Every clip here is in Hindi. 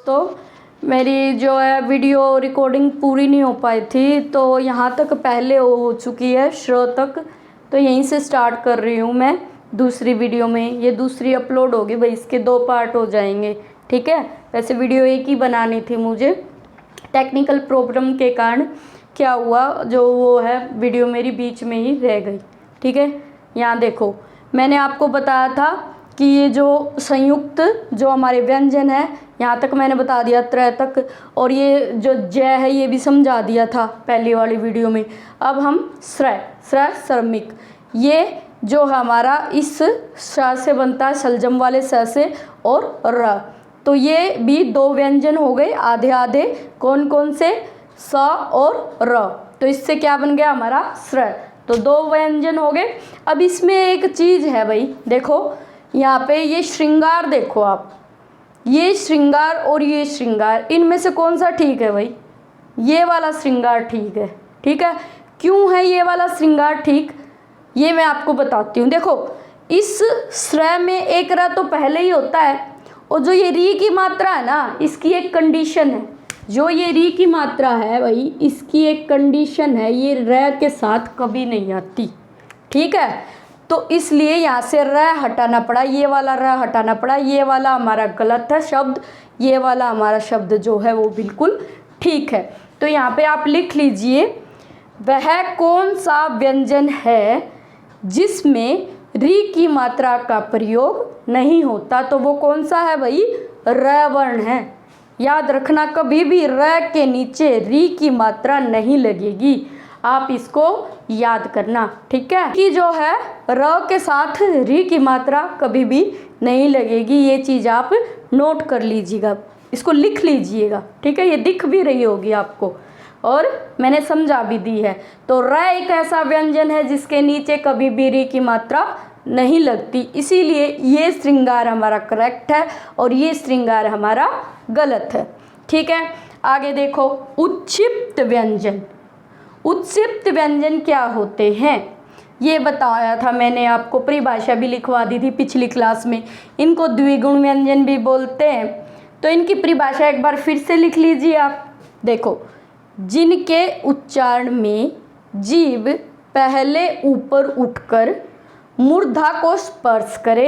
दोस्तों, मेरी जो है वीडियो रिकॉर्डिंग पूरी नहीं हो पाई थी, तो यहाँ तक पहले हो चुकी है श्रो तक। तो यहीं से स्टार्ट कर रही हूँ मैं दूसरी वीडियो में। ये दूसरी अपलोड होगी भाई, इसके 2 पार्ट हो जाएंगे, ठीक है। वैसे वीडियो एक ही बनानी थी मुझे, टेक्निकल प्रॉब्लम के कारण क्या हुआ, जो वो है वीडियो मेरी बीच में ही रह गई, ठीक है। यहाँ देखो, मैंने आपको बताया था कि ये जो संयुक्त जो हमारे व्यंजन है, यहाँ तक मैंने बता दिया त्रय तक, और ये जो जय है ये भी समझा दिया था पहली वाली वीडियो में। अब हम श्रय श्रमिक, ये जो हमारा इस श से बनता है, सलजम वाले स से, और र, तो ये भी 2 व्यंजन हो गए आधे आधे। कौन कौन से? स और र। तो इससे क्या बन गया हमारा? श्रय। तो 2 व्यंजन हो गए। अब इसमें एक चीज़ है भाई, देखो यहाँ पे ये श्रृंगार, देखो आप, ये श्रृंगार और ये श्रृंगार, इनमें से कौन सा ठीक है भाई? ये वाला श्रृंगार ठीक है, ठीक है। क्यों है ये वाला श्रृंगार ठीक? ये मैं आपको बताती हूँ। देखो, इस श्रय में एक र तो पहले ही होता है, और जो ये री की मात्रा है ना, इसकी एक कंडीशन है। जो ये री की मात्रा है भाई, इसकी एक कंडीशन है, ये र के साथ कभी नहीं आती, ठीक है। तो इसलिए यहाँ से र हटाना पड़ा, ये वाला र हटाना पड़ा, ये वाला हमारा गलत है शब्द, ये वाला हमारा शब्द जो है वो बिल्कुल ठीक है। तो यहाँ पे आप लिख लीजिए, वह कौन सा व्यंजन है जिसमें री की मात्रा का प्रयोग नहीं होता? तो वो कौन सा है भाई? र वर्ण है। याद रखना, कभी भी र के नीचे री की मात्रा नहीं लगेगी, आप इसको याद करना, ठीक है। कि जो है र के साथ री की मात्रा कभी भी नहीं लगेगी, ये चीज़ आप नोट कर लीजिएगा, इसको लिख लीजिएगा, ठीक है। ये दिख भी रही होगी आपको, और मैंने समझा भी दी है। तो र एक ऐसा व्यंजन है जिसके नीचे कभी भी री की मात्रा नहीं लगती, इसीलिए ये श्रृंगार हमारा करेक्ट है और ये श्रृंगार हमारा गलत है, ठीक है। आगे देखो, उत्क्षिप्त व्यंजन। उत्क्षिप्त व्यंजन क्या होते हैं ये बताया था मैंने आपको, परिभाषा भी लिखवा दी थी पिछली क्लास में। इनको द्विगुण व्यंजन भी बोलते हैं। तो इनकी परिभाषा एक बार फिर से लिख लीजिए आप। देखो, जिनके उच्चारण में जीभ पहले ऊपर उठकर मूर्धा को स्पर्श करे,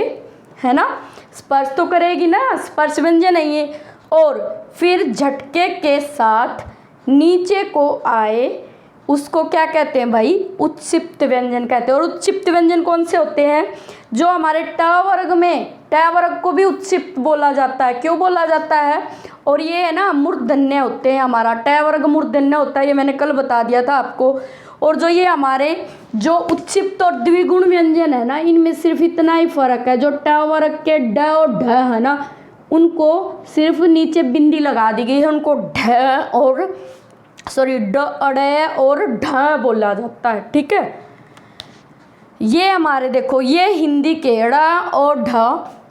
है ना, स्पर्श तो करेगी ना, स्पर्श व्यंजन है ये, और फिर झटके के साथ नीचे को आए, उसको क्या कहते हैं भाई? उत्क्षिप्त व्यंजन कहते हैं। और उत्क्षिप्त व्यंजन कौन से होते हैं? जो हमारे ट वर्ग में, ट वर्ग को भी उत्क्षिप्त बोला जाता है। क्यों बोला जाता है? और ये है ना मूर्धन्य होते हैं, हमारा ट वर्ग मूर्धन्य होता है, ये मैंने कल बता दिया था आपको। और जो ये हमारे जो उत्क्षिप्त और द्विगुण व्यंजन है ना, इनमें सिर्फ इतना ही फर्क है, जो ट वर्ग के ड और ढ है ना, उनको सिर्फ नीचे बिंदी लगा दी गई है, उनको ढ और ड अड़े और ढ बोला जाता है, ठीक है। ये हमारे देखो, ये हिंदी के ड़ और ढ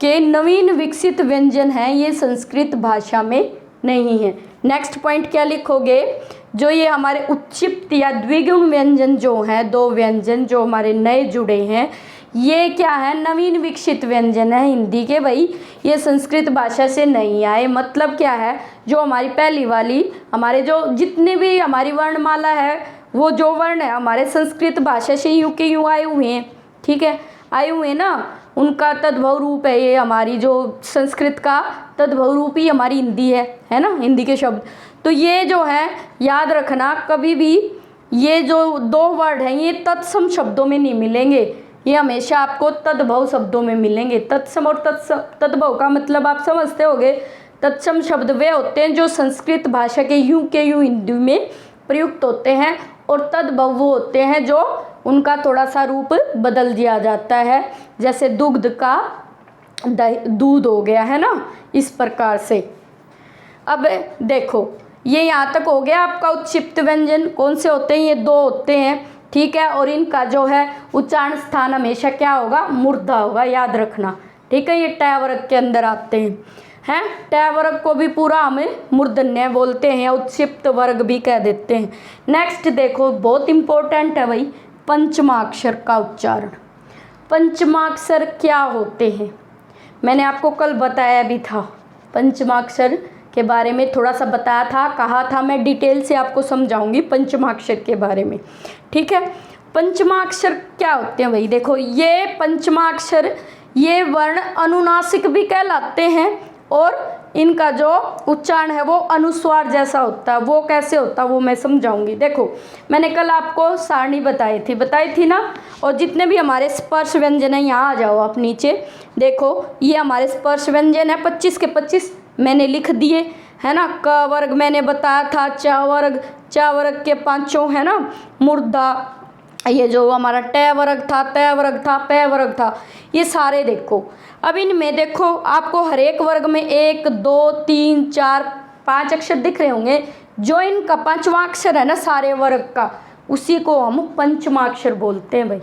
के नवीन विकसित व्यंजन हैं, ये संस्कृत भाषा में नहीं है। नेक्स्ट पॉइंट क्या लिखोगे? जो ये हमारे उत्क्षिप्त या द्विगुण व्यंजन जो हैं, 2 व्यंजन जो हमारे नए जुड़े हैं, ये क्या है? नवीन विकसित व्यंजन है हिंदी के भाई, ये संस्कृत भाषा से नहीं आए। मतलब क्या है? जो हमारी पहली वाली, हमारे जो जितने भी हमारी वर्णमाला है, वो जो वर्ण है हमारे संस्कृत भाषा से यूं के यूं आए हुए हैं, ठीक है, आए हुए हैं ना, उनका तद्भव रूप है ये, हमारी जो संस्कृत का तद्भव रूप ही हमारी हिंदी है ना, हिंदी के शब्द। तो ये जो है याद रखना, कभी भी ये जो 2 वर्ड हैं ये तत्सम शब्दों में नहीं मिलेंगे, ये हमेशा आपको तद्भव शब्दों में मिलेंगे। तत्सम और तद्भव का मतलब आप समझते होंगे। तत्सम शब्द वे होते हैं जो संस्कृत भाषा के यूं हिंदी में प्रयुक्त होते हैं, और तद्भव वो होते हैं जो उनका थोड़ा सा रूप बदल दिया जाता है, जैसे दुग्ध का दूध हो गया, है ना, इस प्रकार से। अब देखो, ये यहाँ तक हो गया आपका उत्क्षिप्त व्यंजन। कौन से होते हैं? ये 2 होते हैं, ठीक है। और इनका जो है उच्चारण स्थान हमेशा क्या होगा? मूर्धा होगा, याद रखना, ठीक है। ये ट वर्ग के अंदर आते हैं, ट वर्ग को भी पूरा हमें मूर्धन्य बोलते हैं, या उत्क्षिप्त वर्ग भी कह देते हैं। नेक्स्ट देखो, बहुत इंपॉर्टेंट है भाई, पंचमाक्षर का उच्चारण। पंचमाक्षर क्या होते हैं? मैंने आपको कल बताया भी था। पंचमाक्षर के बारे में थोड़ा सा बताया था, कहा था मैं डिटेल से आपको समझाऊंगी पंचमाक्षर के बारे में, ठीक है। पंचमाक्षर क्या होते हैं भाई, देखो ये पंचमाक्षर ये वर्ण अनुनासिक भी कहलाते हैं और इनका जो उच्चारण है वो अनुस्वार जैसा होता है। वो कैसे होता है वो मैं समझाऊंगी। देखो मैंने कल आपको सारणी बताई थी ना, और जितने भी हमारे स्पर्श व्यंजन है, यहाँ आ जाओ आप नीचे, देखो ये हमारे स्पर्श व्यंजन है 25 के 25 मैंने लिख दिए है ना। क वर्ग मैंने बताया था, च वर्ग के 5 है ना, मुर्दा, ये जो हमारा ट वर्ग था, त वर्ग था, प वर्ग था, ये सारे देखो। अब इनमें देखो आपको हर एक वर्ग में 1 2 3 4 5 अक्षर दिख रहे होंगे। जो इनका पांचवा अक्षर है ना सारे वर्ग का, उसी को हम पंचमाक्षर बोलते हैं भाई,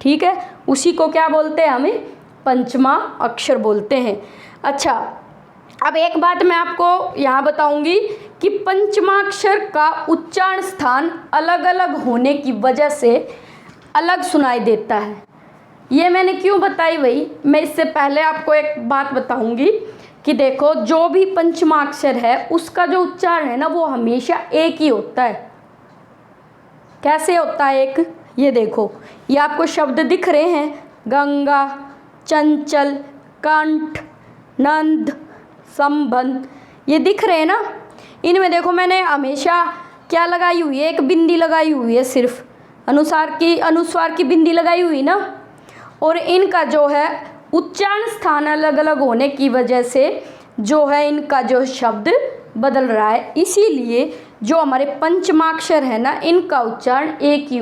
ठीक है। उसी को क्या बोलते हैं, हमें पंचमा अक्षर बोलते हैं। अच्छा, अब एक बात मैं आपको यहाँ बताऊंगी कि पंचमाक्षर का उच्चारण स्थान अलग अलग होने की वजह से अलग सुनाई देता है। ये मैंने क्यों बताई भाई, मैं इससे पहले आपको एक बात बताऊंगी कि देखो जो भी पंचमाक्षर है उसका जो उच्चारण है ना वो हमेशा एक ही होता है। कैसे होता है एक, ये देखो, ये आपको शब्द दिख रहे हैं, गंगा, चंचल, कंठ, नंद, संबंध, ये दिख रहे हैं ना। इनमें देखो मैंने हमेशा क्या लगाई हुई है, एक बिंदी लगाई हुई है, सिर्फ अनुस्वार की बिंदी लगाई हुई ना। और इनका जो है उच्चारण स्थान अलग अलग होने की वजह से जो है इनका जो शब्द बदल रहा है। इसीलिए जो हमारे पंचमाक्षर है ना, इनका उच्चारण एक ही